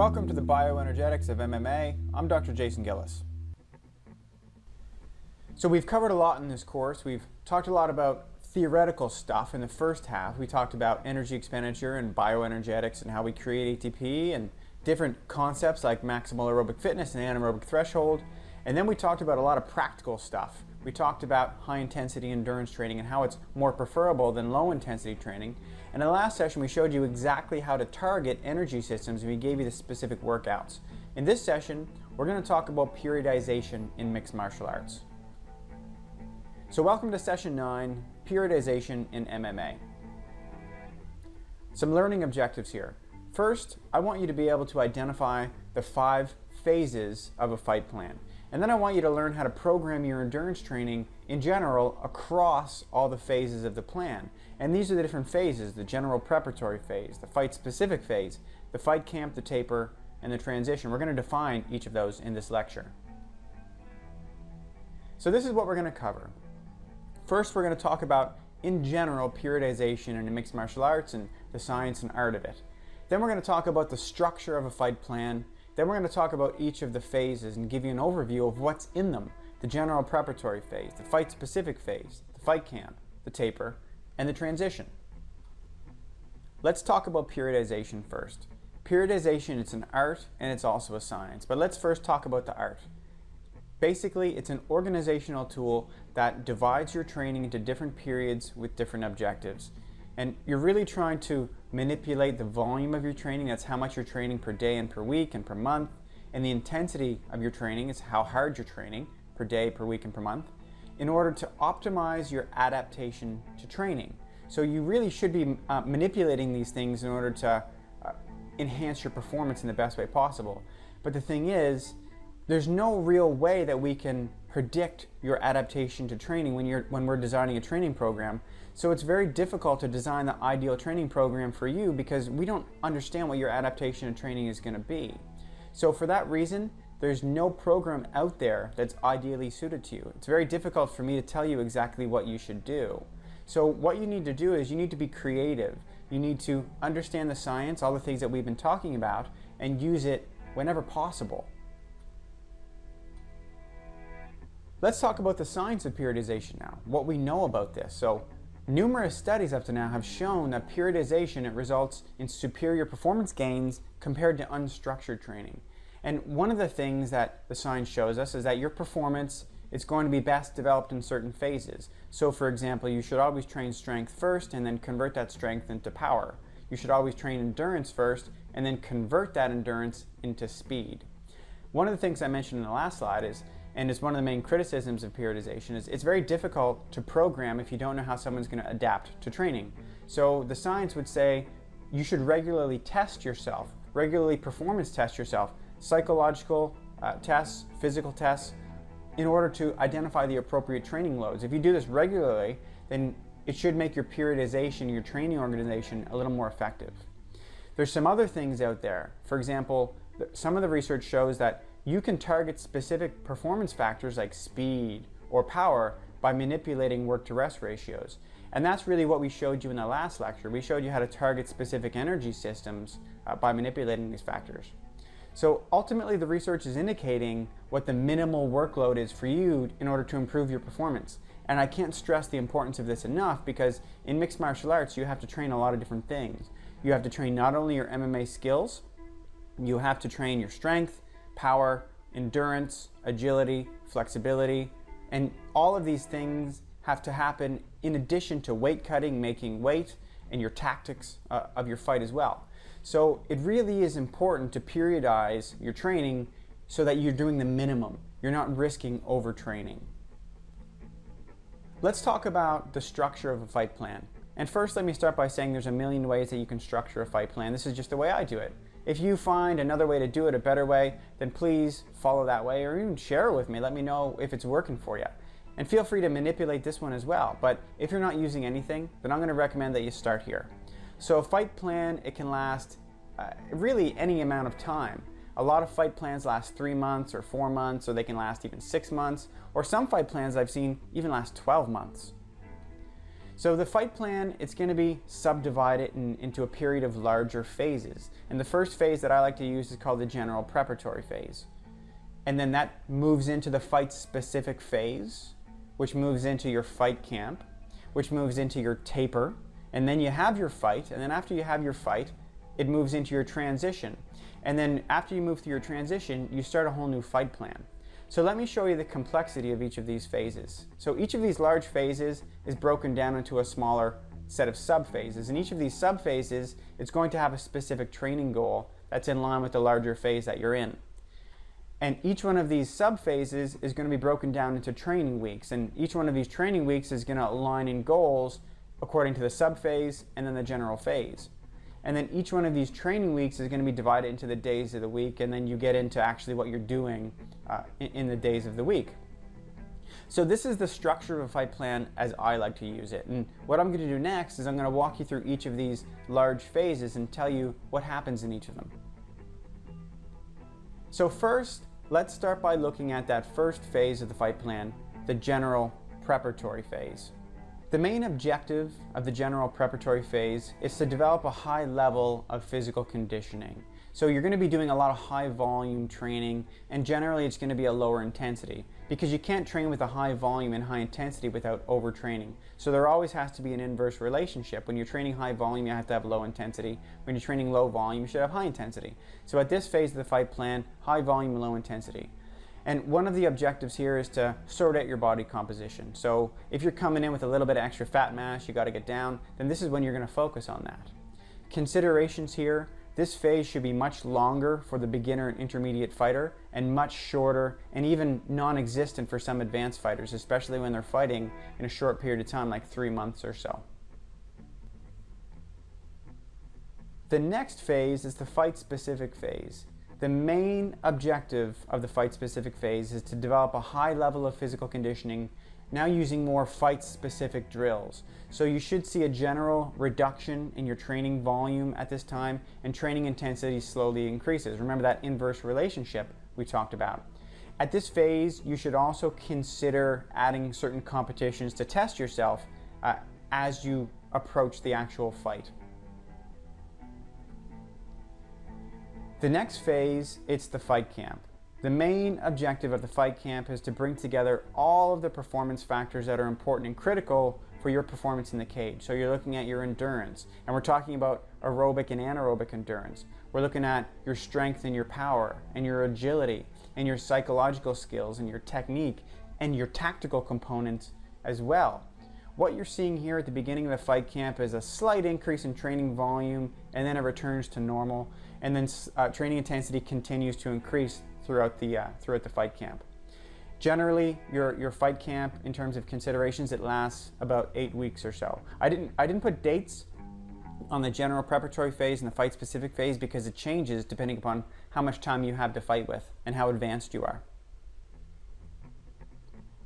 Welcome to the Bioenergetics of MMA. I'm Dr. Jason Gillis. So we've covered a lot in this course. We've talked a lot about theoretical stuff in the first half. We talked about energy expenditure and bioenergetics and how we create ATP and different concepts like maximal aerobic fitness and anaerobic threshold. And then we talked about a lot of practical stuff. We talked about high intensity endurance training and how it's more preferable than low intensity training. And in the last session we showed you exactly how to target energy systems and we gave you the specific workouts. In this session we're going to talk about periodization in mixed martial arts. So welcome to session 9, periodization in MMA. Some learning objectives here. First, I want you to be able to identify the 5 phases of a fight plan. And then I want you to learn how to program your endurance training in general across all the phases of the plan. And these are the different phases: the general preparatory phase, the fight specific phase, the fight camp, the taper, and the transition. We're going to define each of those in this lecture. So this is what we're going to cover. First, we're going to talk about, in general, periodization in mixed martial arts and the science and art of it. Then we're going to talk about the structure of a fight plan. Then we're going to talk about each of the phases and give you an overview of what's in them: the general preparatory phase, the fight specific phase, the fight camp, the taper, and the transition. Let's talk about periodization first. Periodization, it's an art and it's also a science, but let's first talk about the art. Basically, it's an organizational tool that divides your training into different periods with different objectives. And you're really trying to manipulate the volume of your training. That's how much you're training per day and per week and per month. And the intensity of your training is how hard you're training per day, per week, and per month, in order to optimize your adaptation to training. So you really should be manipulating these things in order to enhance your performance in the best way possible. But the thing is, there's no real way that we can predict your adaptation to training when we're designing a training program. So it's very difficult to design the ideal training program for you because we don't understand what your adaptation to training is going to be. So for that reason, there's no program out there that's ideally suited to you. It's very difficult for me to tell you exactly what you should do. So what you need to do is you need to be creative. You need to understand the science, all the things that we've been talking about, and use it whenever possible. Let's talk about the science of periodization now, what we know about this. So numerous studies up to now have shown that periodization, it results in superior performance gains compared to unstructured training. And one of the things that the science shows us is that your performance is going to be best developed in certain phases. So for example, you should always train strength first and then convert that strength into power. You should always train endurance first and then convert that endurance into speed. One of the things I mentioned in the last slide is, and it's one of the main criticisms of periodization, is it's very difficult to program if you don't know how someone's going to adapt to training. So the science would say you should regularly test yourself, regularly performance test yourself, psychological tests, physical tests, in order to identify the appropriate training loads. If you do this regularly, then it should make your periodization, your training organization, a little more effective. There's some other things out there. For example, some of the research shows that you can target specific performance factors like speed or power by manipulating work-to-rest ratios. And that's really what we showed you in the last lecture. We showed you how to target specific energy systems by manipulating these factors. So ultimately the research is indicating what the minimal workload is for you in order to improve your performance. And I can't stress the importance of this enough because in mixed martial arts you have to train a lot of different things. You have to train not only your MMA skills, you have to train your strength, power, endurance, agility, flexibility, and all of these things have to happen in addition to weight cutting, making weight, and your tactics of your fight as well. So it really is important to periodize your training so that you're doing the minimum. You're not risking overtraining. Let's talk about the structure of a fight plan. And first let me start by saying there's a million ways that you can structure a fight plan. This is just the way I do it. If you find another way to do it, a better way, then please follow that way or even share it with me. Let me know if it's working for you. And feel free to manipulate this one as well. But if you're not using anything, then I'm going to recommend that you start here. So a fight plan, it can last really any amount of time. A lot of fight plans last 3 months or 4 months, or they can last even 6 months, or some fight plans I've seen even last 12 months. So the fight plan, it's going to be subdivided into a period of larger phases. And the first phase that I like to use is called the general preparatory phase. And then that moves into the fight specific phase, which moves into your fight camp, which moves into your taper. And then you have your fight. And then after you have your fight, it moves into your transition. And then after you move through your transition, you start a whole new fight plan. So let me show you the complexity of each of these phases. So each of these large phases is broken down into a smaller set of subphases. And each of these subphases is going to have a specific training goal that's in line with the larger phase that you're in. And each one of these subphases is going to be broken down into training weeks. And each one of these training weeks is going to align in goals according to the subphase and then the general phase. And then each one of these training weeks is going to be divided into the days of the week, and then you get into actually what you're doing in the days of the week. So this is the structure of a fight plan as I like to use it. And what I'm going to do next is I'm going to walk you through each of these large phases and tell you what happens in each of them. So first, let's start by looking at that first phase of the fight plan, the general preparatory phase. The main objective of the general preparatory phase is to develop a high level of physical conditioning. So you're going to be doing a lot of high volume training, and generally it's going to be a lower intensity because you can't train with a high volume and high intensity without overtraining. So there always has to be an inverse relationship. When you're training high volume, you have to have low intensity. When you're training low volume, you should have high intensity. So at this phase of the fight plan, high volume and low intensity. And one of the objectives here is to sort out your body composition. So if you're coming in with a little bit of extra fat mass, you got to get down, then this is when you're going to focus on that. Considerations here, this phase should be much longer for the beginner and intermediate fighter and much shorter and even non-existent for some advanced fighters, especially when they're fighting in a short period of time, like 3 months or so. The next phase is the fight-specific phase. The main objective of the fight-specific phase is to develop a high level of physical conditioning, now using more fight-specific drills. So you should see a general reduction in your training volume at this time, and training intensity slowly increases. Remember that inverse relationship we talked about. At this phase, you should also consider adding certain competitions to test yourself as you approach the actual fight. The next phase, it's the fight camp. The main objective of the fight camp is to bring together all of the performance factors that are important and critical for your performance in the cage. So you're looking at your endurance, and we're talking about aerobic and anaerobic endurance. We're looking at your strength and your power, and your agility, and your psychological skills, and your technique, and your tactical components as well. What you're seeing here at the beginning of the fight camp is a slight increase in training volume, and then it returns to normal, and then training intensity continues to increase throughout the fight camp. Generally, your fight camp, in terms of considerations, it lasts about 8 weeks or so. I didn't put dates on the general preparatory phase and the fight specific phase because it changes depending upon how much time you have to fight with and how advanced you are.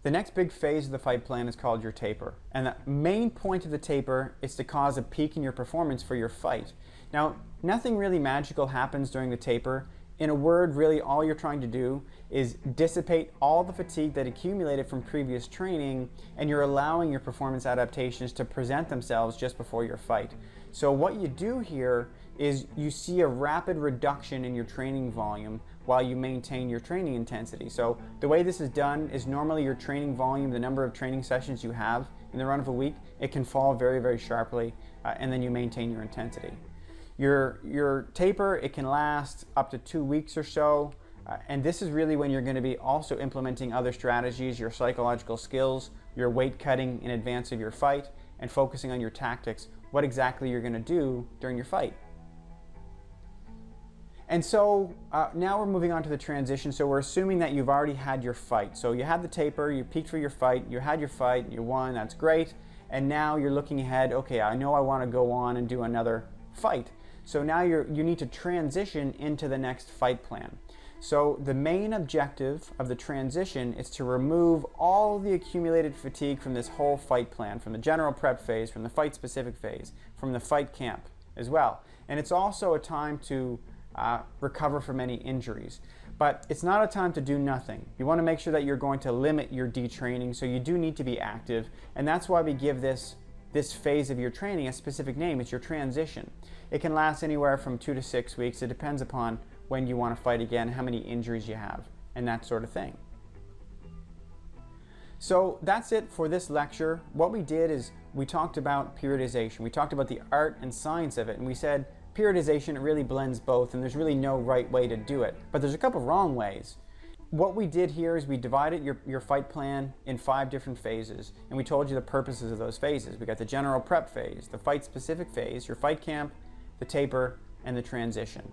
The next big phase of the fight plan is called your taper. And the main point of the taper is to cause a peak in your performance for your fight. Now, nothing really magical happens during the taper. In a word, really all you're trying to do is dissipate all the fatigue that accumulated from previous training, and you're allowing your performance adaptations to present themselves just before your fight. So what you do here is you see a rapid reduction in your training volume while you maintain your training intensity. So the way this is done is normally your training volume, the number of training sessions you have in the run of a week, it can fall very, very sharply, and then you maintain your intensity. Your taper, it can last up to 2 weeks or so, and this is really when you're going to be also implementing other strategies, your psychological skills, your weight cutting in advance of your fight, and focusing on your tactics, what exactly you're going to do during your fight. And so now we're moving on to the transition. So we're assuming that you've already had your fight. So you had the taper, you peaked for your fight, you had your fight, you won, that's great. And now you're looking ahead, okay, I know I want to go on and do another fight. So now you need to transition into the next fight plan. So the main objective of the transition is to remove all the accumulated fatigue from this whole fight plan, from the general prep phase, from the fight specific phase, from the fight camp as well. And it's also a time to recover from any injuries. But it's not a time to do nothing. You want to make sure that you're going to limit your detraining, so you do need to be active, and that's why we give this this phase of your training a specific name. It's your transition. It can last anywhere from 2 to 6 weeks. It depends upon when you want to fight again, how many injuries you have, and that sort of thing. So that's it for this lecture. What we did is we talked about periodization. We talked about the art and science of it, and we said periodization really blends both, and there's really no right way to do it. But there's a couple wrong ways. What we did here is we divided your fight plan in 5 different phases, and we told you the purposes of those phases. We got the general prep phase, the fight-specific phase, your fight camp, the taper, and the transition.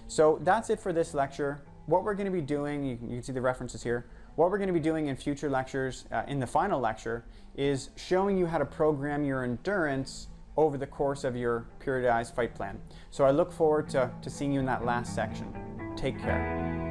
So that's it for this lecture. What we're going to be doing, you can see the references here, what we're going to be doing in future lectures, in the final lecture, is showing you how to program your endurance over the course of your periodized fight plan. So I look forward to seeing you in that last section. Take care.